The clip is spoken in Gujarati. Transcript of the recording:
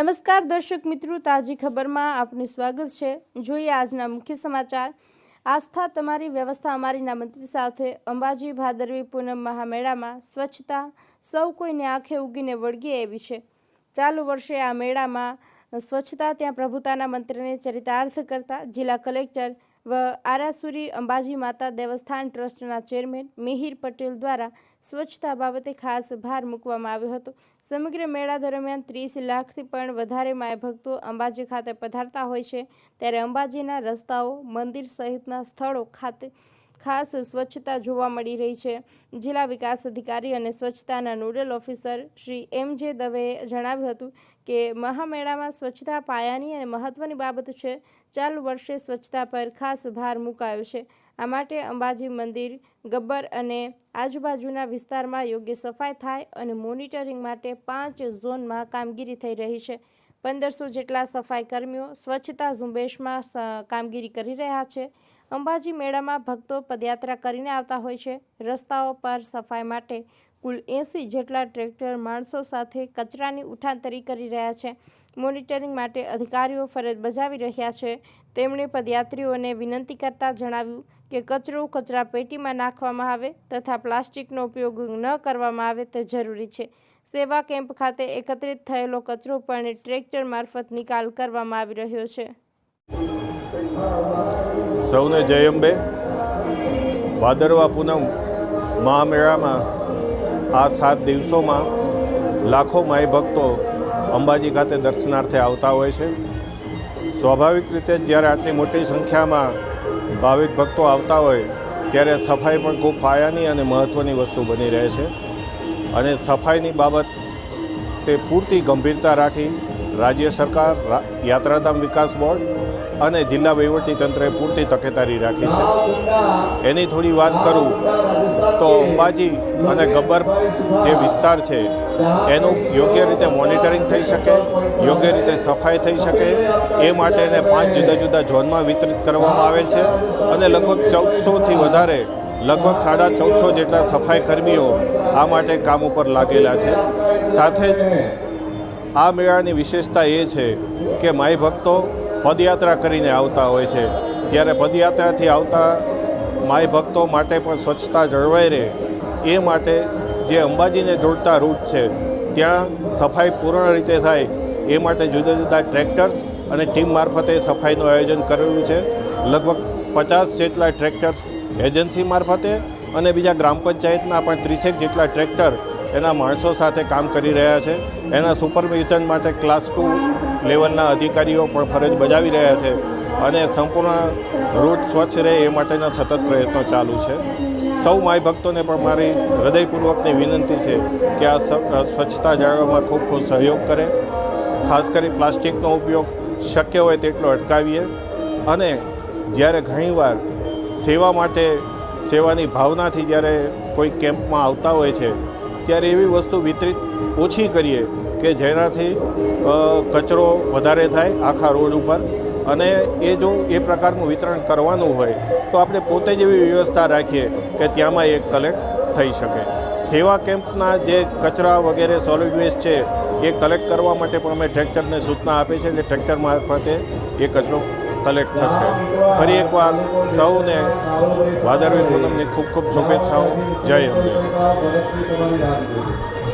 નમસ્કાર દર્શક મિત્રો, તાજી ખબરમાં આપનું સ્વાગત છે। જોઈએ આજના મુખ્ય સમાચાર। આસ્થા તમારી વ્યવસ્થા અમારીના મંત્ર સાથે અંબાજી ભાદરવી પૂનમ મહામેળામાં સ્વચ્છતા સૌ કોઈને આંખે ઉગીને વળગી એવી છે। ચાલુ વર્ષે આ મેળામાં સ્વચ્છતા ત્યાં પ્રભુતાના મંત્રને ચરિતાર્થ કરતા જિલ્લા કલેક્ટર વ આરાસુરી અંબાજી માતા દેવસ્થાન ટ્રસ્ટના ચેરમેન મિહિર પટેલ દ્વારા સ્વચ્છતા બાબતે ખાસ ભાર મૂકવામાં આવ્યો હતો। સમગ્ર મેળા દરમિયાન 30 લાખથી પણ વધારે માય ભક્તો અંબાજી ખાતે પધારતા હોય છે, ત્યારે અંબાજીના રસ્તાઓ, મંદિર સહિતના સ્થળો ખાતે ખાસ સ્વચ્છતા જોવા મળી રહી છે। જિલ્લા વિકાસ અધિકારી અને સ્વચ્છતાના નોડલ ઓફિસર શ્રી MJ દવેએ જણાવ્યું હતું કે મહામેળામાં સ્વચ્છતા પાયાની અને મહત્વની બાબત છે। ચાલુ વર્ષે સ્વચ્છતા પર ખાસ ભાર મુકાયો છે। આ માટે અંબાજી મંદિર, ગબ્બર અને આજુબાજુના વિસ્તારમાં યોગ્ય સફાઈ થાય અને મોનિટરિંગ માટે 5 ઝોનમાં કામગીરી થઈ રહી છે। 1500 જેટલા સફાઈ કર્મીઓ સ્વચ્છતા ઝુંબેશમાં કામગીરી કરી રહ્યા છે। અંબાજી મેળામાં ભક્તો પદયાત્રા કરીને આવતા હોય છે। રસ્તાઓ પર સફાઈ માટે કુલ 80 જેટલા ટ્રેક્ટર માણસો સાથે કચરાની ઉઠાંતરી કરી રહ્યા છે। મોનિટરિંગ માટે અધિકારીઓ ફરજ બજાવી રહ્યા છે। તેમણે પદયાત્રીઓને વિનંતી કરતા જણાવ્યું કે કચરો કચરા પેટીમાં નાખવામાં આવે તથા પ્લાસ્ટિકનો ઉપયોગ ન કરવામાં આવે તે જરૂરી છે। સેવા કેમ્પ ખાતે એકત્રિત થયેલો કચરો પણ ટ્રેક્ટર મારફત નિકાલ કરવામાં આવી રહ્યો છે। સૌને જય અંબે। ભાદરવા પૂનમ મહામેળામાં આ 7 દિવસોમાં લાખો માઈ ભક્તો અંબાજી ખાતે દર્શનાર્થે આવતા હોય છે। સ્વાભાવિક રીતે જ્યારે આટલી મોટી સંખ્યામાં ભાવિક ભક્તો આવતા હોય ત્યારે સફાઈ પણ ખૂબ પાયાની અને મહત્ત્વની વસ્તુ બની રહે છે અને સફાઈની બાબત તે પૂરતી ગંભીરતા રાખી રાજ્ય સરકાર, યાત્રાધામ વિકાસ બોર્ડ અને જિલ્લા વહીવટીતંત્રએ પૂરતી તકેદારી રાખી છે। એની થોડી વાત કરું તો અંબાજી અને ગબ્બર જે વિસ્તાર છે એનું યોગ્ય રીતે મોનિટરિંગ થઈ શકે, યોગ્ય રીતે સફાઈ થઈ શકે એ માટે એને 5 જુદા જુદા ઝોનમાં વિતરિત કરવામાં આવેલ છે અને લગભગ 1400થી વધારે, લગભગ 1450 જેટલા સફાઈ કર્મીઓ આ માટે કામ ઉપર લાગેલા છે। સાથે જ આ મેળાની વિશેષતા એ છે કે માઈ ભક્તો પદયાત્રા કરીને આવતા હોય છે, ત્યારે પદયાત્રાથી આવતા માઈ ભક્તો માટે પણ સ્વચ્છતા જળવાઈ રહે એ માટે જે અંબાજીને જોડતા રૂટ છે ત્યાં સફાઈ પૂર્ણ રીતે થાય એ માટે જુદા જુદા ટ્રેક્ટર્સ અને ટીમ મારફતે સફાઈનું આયોજન કરેલું છે। લગભગ 50 જેટલા ટ્રેક્ટર્સ એજન્સી મારફતે અને બીજા ગ્રામ પંચાયતના પણ 30 જેટલા ટ્રેક્ટર એના માણસો સાથે કામ કરી રહ્યા છે। એના સુપરવિઝન માટે ક્લાસ 2 લેવલના અધિકારીઓ પણ ફરજ બજાવી રહ્યા છે અને સંપૂર્ણ રૂટ સ્વચ્છ રહે એ માટેના સતત પ્રયત્નો ચાલુ છે। સૌ માઈ ભક્તોને પણ મારી હૃદયપૂર્વકની વિનંતી છે કે આ સ્વચ્છતા જાળવવામાં ખૂબ ખૂબ સહયોગ કરે। ખાસ કરી પ્લાસ્ટિકનો ઉપયોગ શક્ય હોય તેટલો અટકાવીએ અને જ્યારે ઘણીવાર સેવા માટે, સેવાની ભાવનાથી જ્યારે કોઈ કેમ્પમાં આવતા હોય છે ત્યારે એવી વસ્તુ વિતરિત ઓછી કરીએ કે જેનાથી કચરો વધારે થાય આખા રોડ ઉપર, અને એ જો એ પ્રકારનું વિતરણ કરવાનું હોય તો આપણે પોતે જ એવી વ્યવસ્થા રાખીએ કે ત્યાંમાં એ કલેક્ટ થઈ શકે। સેવા કેમ્પના જે કચરા વગેરે સોલિડ વેસ્ટ છે એ કલેક્ટ કરવા માટે પણ અમે ટ્રેક્ટરને સૂચના આપી છે એટલે ટ્રેક્ટર મારફતે એ કચરો કલેક્ટ થશે। ફરી એકવાર સૌને ભાદરવી પૂનમની ખૂબ ખૂબ શુભેચ્છાઓ। જય અંબે।